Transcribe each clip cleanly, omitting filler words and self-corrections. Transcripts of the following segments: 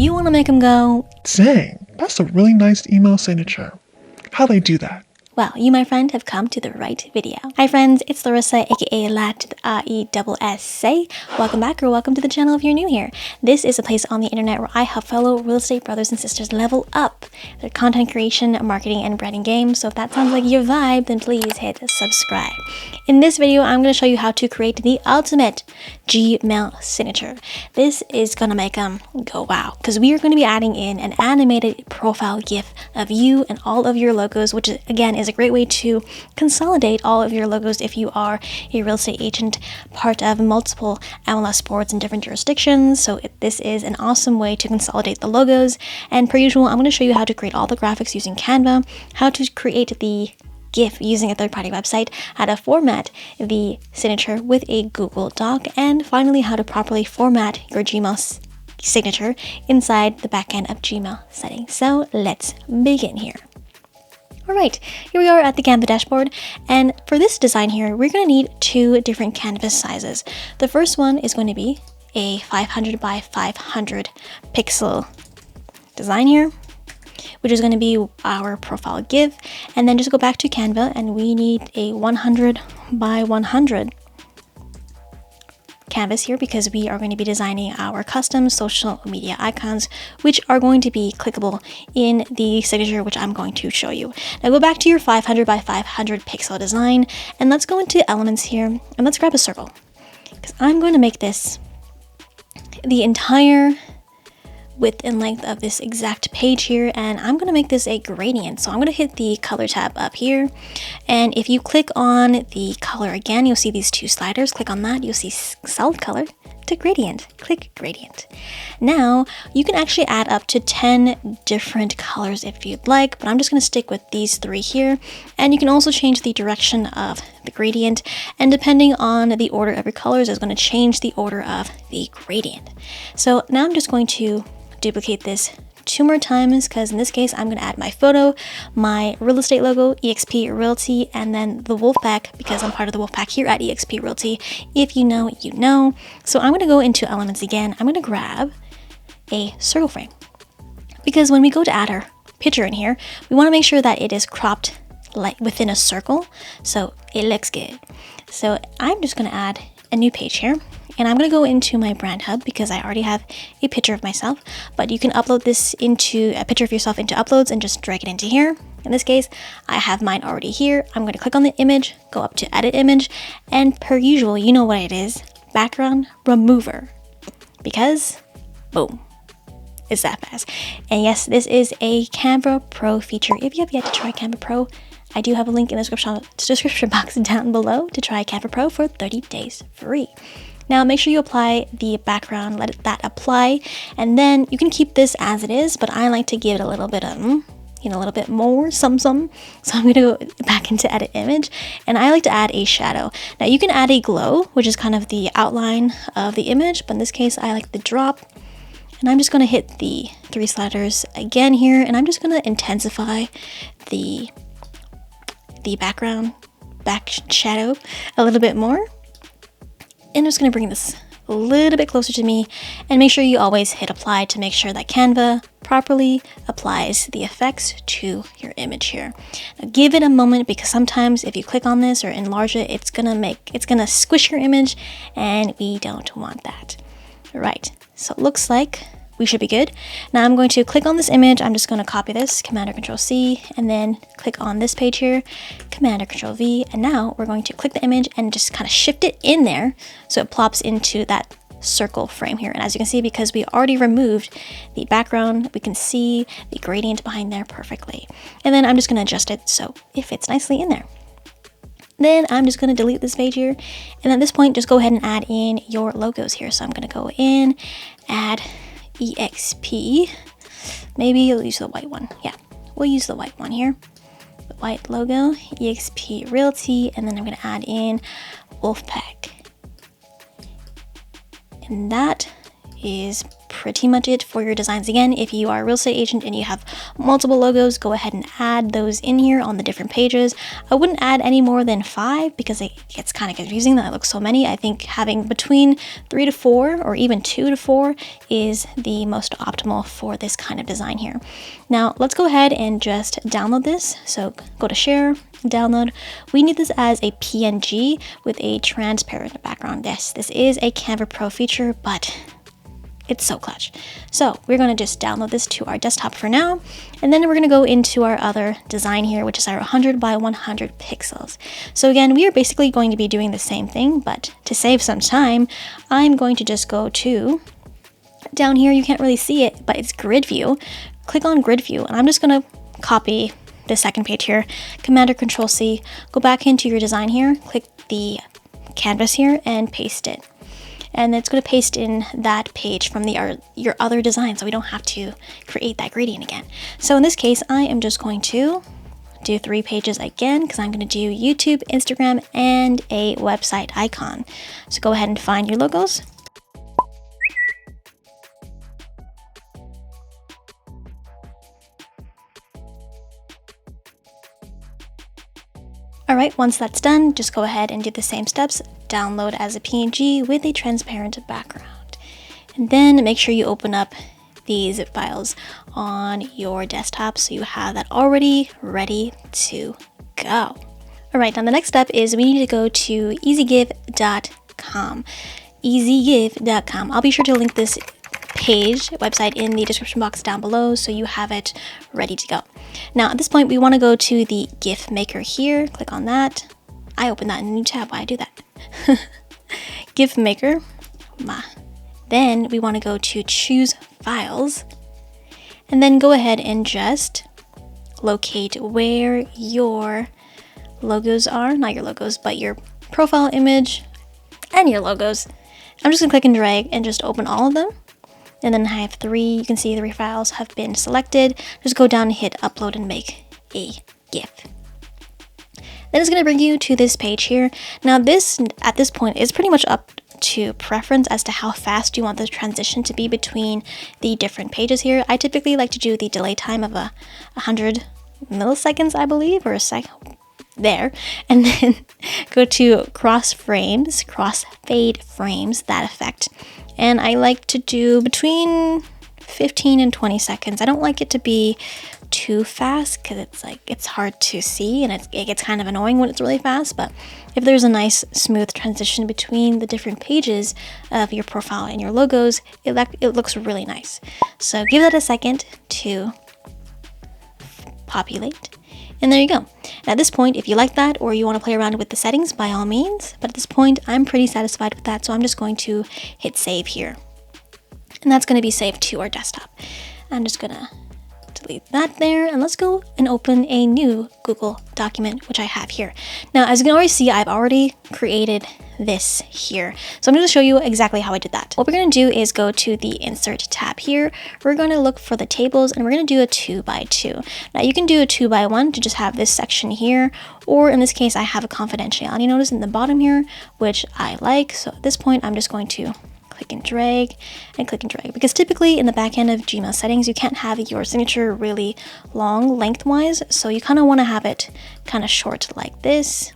you want to make them go, dang, that's a really nice email signature. How they do that? well, you, my friend, have come to the right video. Hi friends, it's Laressa, aka Lat-E-S-S-A. Welcome back or welcome to the channel if you're new here. This is a place on the internet where I help fellow real estate brothers and sisters level up their content creation, marketing, and branding game. So if that sounds like your vibe, then please hit subscribe. In this video, I'm going to show you how to create the ultimate Gmail signature. This is going to make them go wow, because we are going to be adding in an animated profile GIF of you and all of your logos, which again is a great way to consolidate all of your logos if you are a real estate agent, part of multiple MLS boards in different jurisdictions. So this is an awesome way to consolidate the logos. And per usual, I'm going to show you how to create all the graphics using Canva, how to create the GIF using a third-party website, how to format the signature with a Google Doc, and finally how to properly format your Gmail signature inside the backend of Gmail settings. So let's begin here. Alright, here we are at the Canva dashboard, and for this design here, we're going to need two different canvas sizes. The first one is going to be a 500 by 500 pixel design here, which is going to be our profile GIF, and then just go back to Canva and we need a 100 by 100 canvas here because we are going to be designing our custom social media icons, which are going to be clickable in the signature, which I'm going to show you. Now go back to your 500 by 500 pixel design and let's go into elements here and let's grab a circle because I'm going to make this the entire width and length of this exact page here, and I'm going to make this a gradient. So I'm going to hit the color tab up here, and if you click on the color again, you'll see these two sliders. Click on that, you'll see solid color to gradient. Click gradient. Now you can actually add up to 10 different colors if you'd like, but I'm just going to stick with these three here, and you can also change the direction of the gradient, and depending on the order of your colors is going to change the order of the gradient. So now I'm just going to duplicate this 2 more times because in this case I'm going to add my photo, my real estate logo, eXp Realty, and then the wolf pack because I'm part of the wolf pack here at eXp Realty. If you know, you know. So I'm going to go into elements again. I'm going to grab a circle frame because when we go to add our picture in here, we want to make sure that it is cropped like within a circle so it looks good. So I'm just going to add a new page here. And I'm going to go into my brand hub because I already have a picture of myself, but you can upload this into a picture of yourself into uploads and just drag it into here. In this case, I have mine already here. I'm going to click on the image, go up to edit image, and per usual, you know what it is, background remover, because boom, it's that fast. And yes, this is a Canva Pro feature. If you have yet to try Canva Pro, I do have a link in the description box down below to try Canva Pro for 30 days free. Now make sure you apply the background, let that apply, and then you can keep this as it is, but I like to give it a little bit of, a little bit more, some. So I'm gonna go back into edit image, and I like to add a shadow. Now you can add a glow, which is kind of the outline of the image, but in this case I like the drop, and I'm just gonna hit the 3 sliders again here, and I'm just gonna intensify the background, shadow a little bit more. And I'm just going to bring this a little bit closer to me and make sure you always hit apply to make sure that Canva properly applies the effects to your image here. Now give it a moment because sometimes if you click on this or enlarge it, it's gonna squish your image and we don't want that. All right, so it looks like we should be good. Now I'm going to click on this image. I'm just going to copy this, Command or Control C, and then click on this page here, Command or Control V, and now we're going to click the image and just kind of shift it in there so it plops into that circle frame here. And as you can see, because we already removed the background, we can see the gradient behind there perfectly. And then I'm just going to adjust it so it fits nicely in there. Then I'm just going to delete this page here, and at this point just go ahead and add in your logos here. So I'm going to go in, add EXP, maybe you'll use the white one. Yeah, we'll use the white one here, the white logo, eXp Realty, and then I'm going to add in Wolfpack, and that is pretty much it for your designs. Again, if you are a real estate agent and you have multiple logos, go ahead and add those in here on the different pages. I wouldn't add any more than 5 because it gets kind of confusing that it looks so many. I think having between 3 to 4 or even 2 to 4 is the most optimal for this kind of design here. Now let's go ahead and just download this. So go to share, download. We need this as a PNG with a transparent background. This is a Canva Pro feature, but it's so clutch. So we're going to just download this to our desktop for now, and then we're going to go into our other design here, which is our 100 by 100 pixels. So again, we are basically going to be doing the same thing, but to save some time, I'm going to just go to down here. You can't really see it, but it's grid view. Click on grid view, and I'm just going to copy the second page here, Command or Control C, go back into your design here, click the canvas here and paste it. And it's going to paste in that page from your other design, so we don't have to create that gradient again. So in this case, I am just going to do 3 pages again because I'm going to do YouTube, Instagram, and a website icon. So go ahead and find your logos. Alright, once that's done, just go ahead and do the same steps. Download as a PNG with a transparent background. And then make sure you open up these zip files on your desktop so you have that already ready to go. Alright, now the next step is we need to go to easygive.com. easygive.com. I'll be sure to link this website in the description box down below so you have it ready to go. Now at this point we want to go to the GIF maker here, click on that. I opened that in a new tab, why I do that? GIF maker, then we want to go to choose files and then go ahead and just locate where your logos are, not your logos, but your profile image and your logos. I'm just gonna click and drag and just open all of them. And then I have 3, you can see 3 files have been selected. Just go down and hit upload and make a GIF. Then it's going to bring you to this page here. Now this, at this point, is pretty much up to preference as to how fast you want the transition to be between the different pages here. I typically like to do the delay time of 100 milliseconds, I believe, or a sec there, and then go to cross fade frames, that effect. And I like to do between 15 and 20 seconds. I don't like it to be too fast because it's hard to see and it gets kind of annoying when it's really fast. But if there's a nice smooth transition between the different pages of your profile and your logos, it looks really nice. So give that a second to populate. And there you go. At this point, if you like that or you want to play around with the settings, by all means. But at this point, I'm pretty satisfied with that. So I'm just going to hit save here. And that's going to be saved to our desktop. I'm just going to delete that there. And let's go and open a new Google document, which I have here. Now, as you can already see, I've already created this here. So I'm going to show you exactly how I did that. What we're going to do is go to the insert tab here. We're going to look for the tables and we're going to do a 2x2. Now you can do a 2x1 to just have this section here, or in this case I have a confidentiality notice in the bottom here, which I like. So at this point I'm just going to click and drag because typically in the back end of Gmail settings you can't have your signature really long lengthwise, so you kind of want to have it kind of short like this.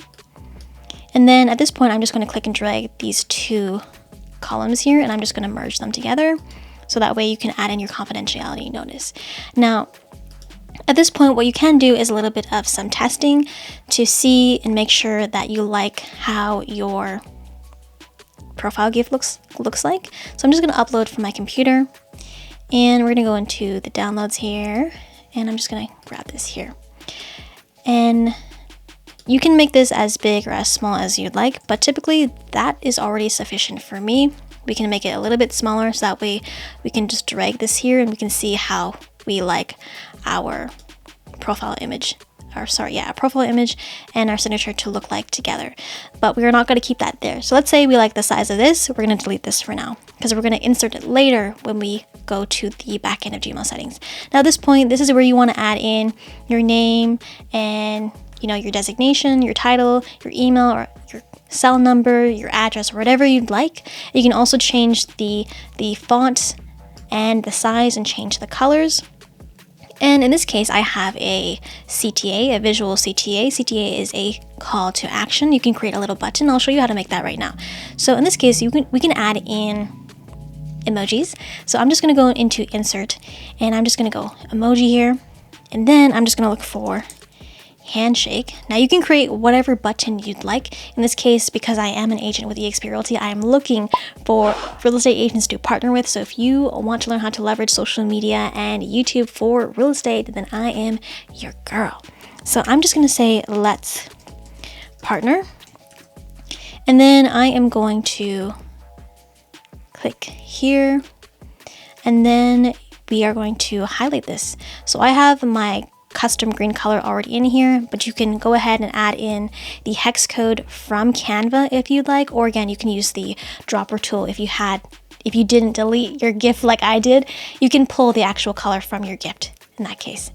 And then at this point, I'm just going to click and drag these 2 columns here, and I'm just going to merge them together. So that way you can add in your confidentiality notice. Now, at this point, what you can do is a little bit of some testing to see and make sure that you like how your profile GIF looks like. So I'm just going to upload from my computer, and we're going to go into the downloads here, and I'm just going to grab this here. And you can make this as big or as small as you'd like, but typically that is already sufficient for me. We can make it a little bit smaller so that way we can just drag this here and we can see how we like our profile image, our profile image and our signature to look like together. But we're not going to keep that there. So let's say we like the size of this. We're going to delete this for now because we're going to insert it later when we go to the back end of Gmail settings. Now at this point, this is where you want to add in your name and your designation, your title, your email, or your cell number, your address, or whatever you'd like. You can also change the font and the size and change the colors. And in this case, I have a CTA, a visual CTA. CTA is a call to action. You can create a little button. I'll show you how to make that right now. So in this case, we can add in emojis. So I'm just going to go into insert, and I'm just going to go emoji here. And then I'm just going to look for handshake. Now you can create whatever button you'd like. In this case, because I am an agent with eXp Realty, I am looking for real estate agents to partner with. So if you want to learn how to leverage social media and YouTube for real estate, then I am your girl. So I'm just going to say, let's partner. And then I am going to click here. And then we are going to highlight this. So I have my custom green color already in here, but you can go ahead and add in the hex code from Canva if you'd like, or again, you can use the dropper tool if you didn't delete your GIF like I did, you can pull the actual color from your gift in that case.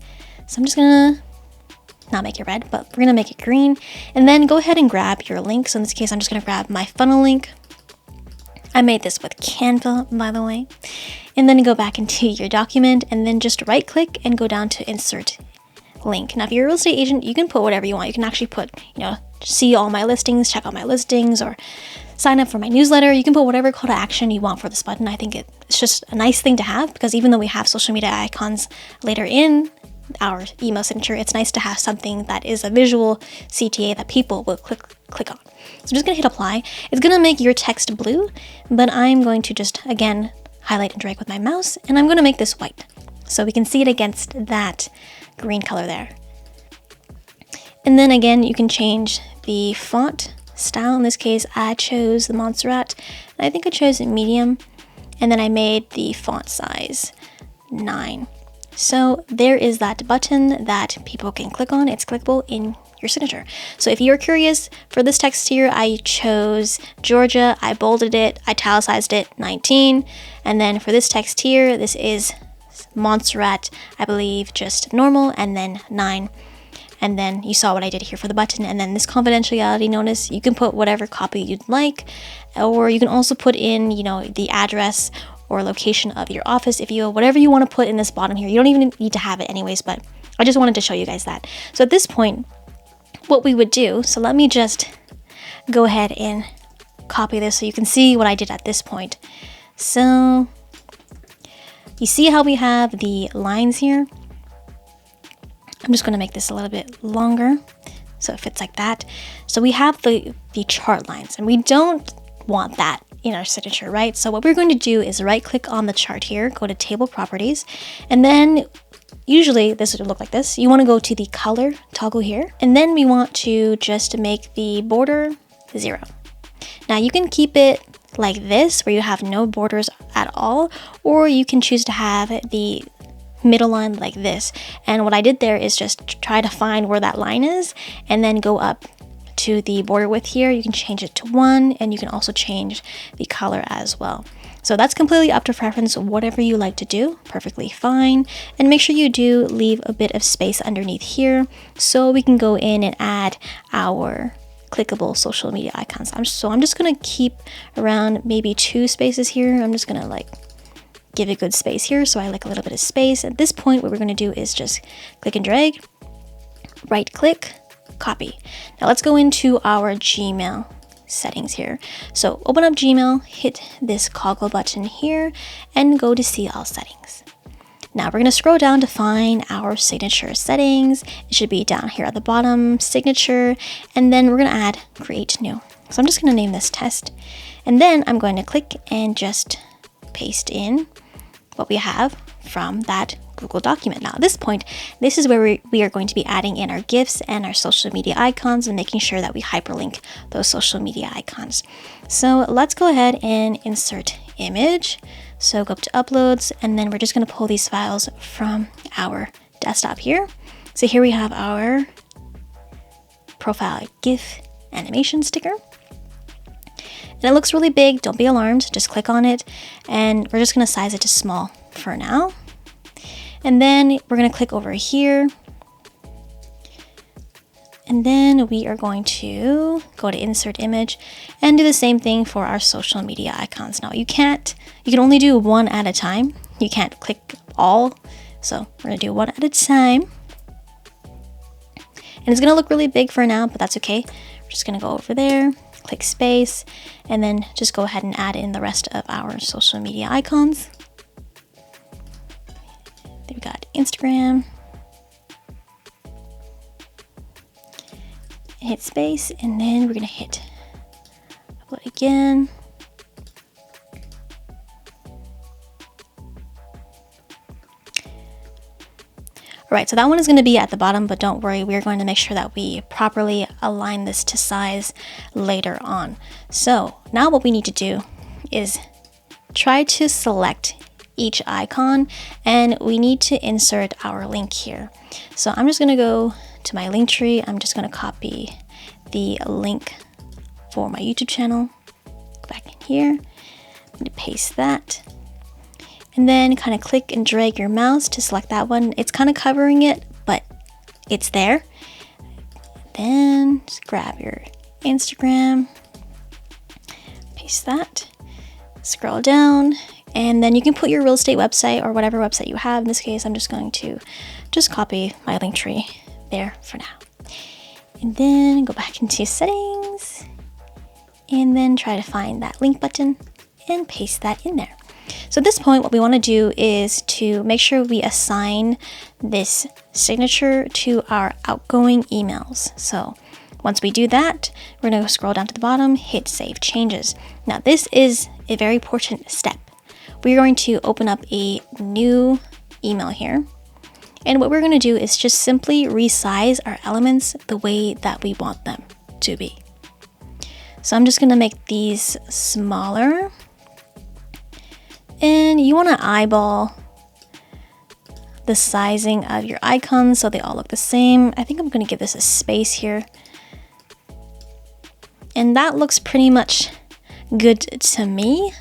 So I'm just gonna not make it red, but we're gonna make it green, and then go ahead and grab your link. So in this case, I'm just gonna grab my funnel link. I made this with Canva, by the way, and then go back into your document and then just right click and go down to insert link. Now if you're a real estate agent, you can put whatever you want. You can actually put, see all my listings, check out my listings, or sign up for my newsletter. You can put whatever call to action you want for this button. I think it's just a nice thing to have, because even though we have social media icons later in our email signature, it's nice to have something that is a visual CTA that people will click on. So I'm just gonna hit apply. It's gonna make your text blue, but I'm going to just again highlight and drag with my mouse, and I'm gonna make this white so we can see it against that green color there. And then again, you can change the font style. In this case, I chose the Montserrat, and I think I chose medium, and then I made the font size 9. So there is that button that people can click on. It's clickable in your signature. So if you're curious, for this text here, I chose Georgia, I bolded it, italicized it, 19. And then for this text here, this is Montserrat, I believe just normal, and then 9. And then you saw what I did here for the button. And then this confidentiality notice, you can put whatever copy you'd like, or you can also put in, the address or location of your office, if you whatever you want to put in this bottom here. You don't even need to have it anyways, but I just wanted to show you guys that. So at this point, what we would do, so let me just go ahead and copy this so you can see what I did at this point. So you see how we have the lines here? I'm just going to make this a little bit longer so it fits like that. So we have the chart lines, and we don't want that in our signature, right? So what we're going to do is right click on the chart here, go to table properties, and then usually this would look like this. You want to go to the color toggle here, and then we want to just make the border 0. Now you can keep it like this where you have no borders at all, or you can choose to have the middle line like this. And what I did there is just try to find where that line is and then go up to the border width here. You can change it to 1, and you can also change the color as well. So that's completely up to preference, whatever you like to do, perfectly fine. And make sure you do leave a bit of space underneath here so we can go in and add our clickable social media icons. I'm just gonna keep around maybe 2 spaces here. I'm just gonna give it good space here, so I like a little bit of space. At this point, what we're gonna do is just click and drag, right click, copy. Now let's go into our Gmail settings here. So open up Gmail, hit this coggle button here, and go to see all settings. Now we're going to scroll down to find our signature settings. It should be down here at the bottom, signature, and then we're going to add create new. So I'm just going to name this test, and then I'm going to click and just paste in what we have from that Google document. Now at this point, this is where we are going to be adding in our GIFs and our social media icons and making sure that we hyperlink those social media icons. So let's go ahead and insert image. So go up to uploads, and then we're just going to pull these files from our desktop here. So here we have our profile GIF animation sticker. And it looks really big. Don't be alarmed. Just click on it, and we're just going to size it to small for now. And then we're going to click over here, and then we are going to go to insert image and do the same thing for our social media icons. Now you can only do one at a time, you can't click all. So we're gonna do one at a time. And it's gonna look really big for now, but that's okay. We're just gonna go over there, click space, and then just go ahead and add in the rest of our social media icons. Then we got Instagram. Hit space, and then we're gonna hit upload again. All right, so that one is going to be at the bottom, but don't worry, we're going to make sure that we properly align this to size later on. So now what we need to do is try to select each icon, and we need to insert our link here. So I'm just going to go to my link tree. I'm just going to copy the link for my YouTube channel. Go back in here. I'm going to paste that. And then kind of click and drag your mouse to select that one. It's kind of covering it, but it's there. Then just grab your Instagram, paste that, scroll down, and then you can put your real estate website or whatever website you have. In this case, I'm just going to just copy my link tree there for now. And then go back into settings, and then try to find that link button and paste that in there. So at this point, what we want to do is to make sure we assign this signature to our outgoing emails. So once we do that, we're going to scroll down to the bottom, hit Save Changes. Now this is a very important step. We're going to open up a new email here. And what we're going to do is just simply resize our elements the way that we want them to be. So I'm just going to make these smaller. And you want to eyeball the sizing of your icons so they all look the same. I think I'm going to give this a space here. And that looks pretty much good to me.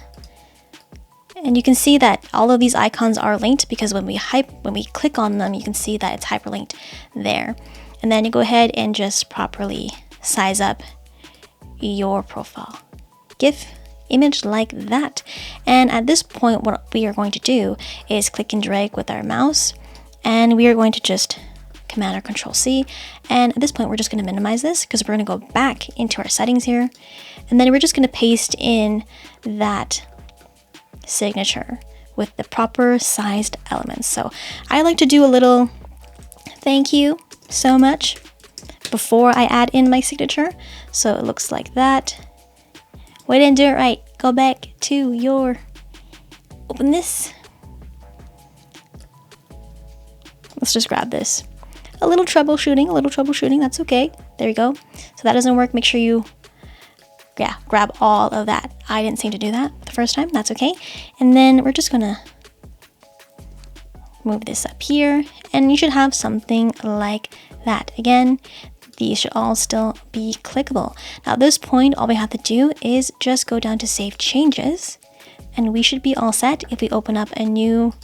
And you can see that all of these icons are linked because when we click on them, you can see that it's hyperlinked there. And then you go ahead and just properly size up your profile GIF image like that. And at this point, what we are going to do is click and drag with our mouse, and we are going to just Command or Control C. And at this point, we're just going to minimize this because we're going to go back into our settings here, and then we're just going to paste in that signature with the proper sized elements. So I like to do a little thank you so much before I add in my signature. So it looks like that. We didn't do it right. Go back to your, open this. Let's just grab this. A little troubleshooting, that's okay. There we go. So that doesn't work, make sure you, grab all of that. I didn't seem to do that the first time, that's okay. And then we're just gonna move this up here, and you should have something like that. Again, these should all still be clickable. Now at this point, all we have to do is just go down to Save Changes, and we should be all set. If we open up a new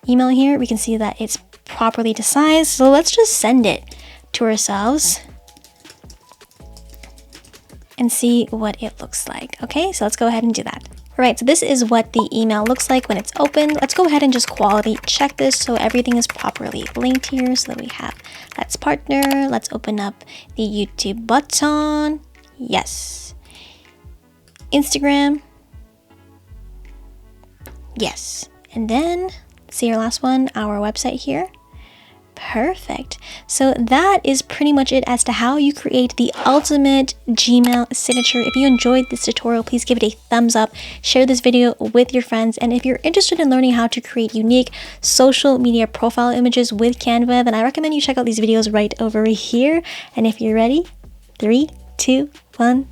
email here, we can see that it's properly to size. So let's just send it to ourselves and see what it looks like. Okay, so let's go ahead and do that. All right, so this is what the email looks like when it's open. Let's go ahead and just quality check this so everything is properly linked here so that we have Let's Partner. Let's open up the YouTube button. Yes. Instagram. Yes. And then, see our last one, our website here. Perfect. So that is pretty much it as to how you create the ultimate Gmail signature. If you enjoyed this tutorial, please give it a thumbs up, share this video with your friends, and if you're interested in learning how to create unique social media profile images with Canva, then I recommend you check out these videos right over here. And if you're ready, 3, 2, 1,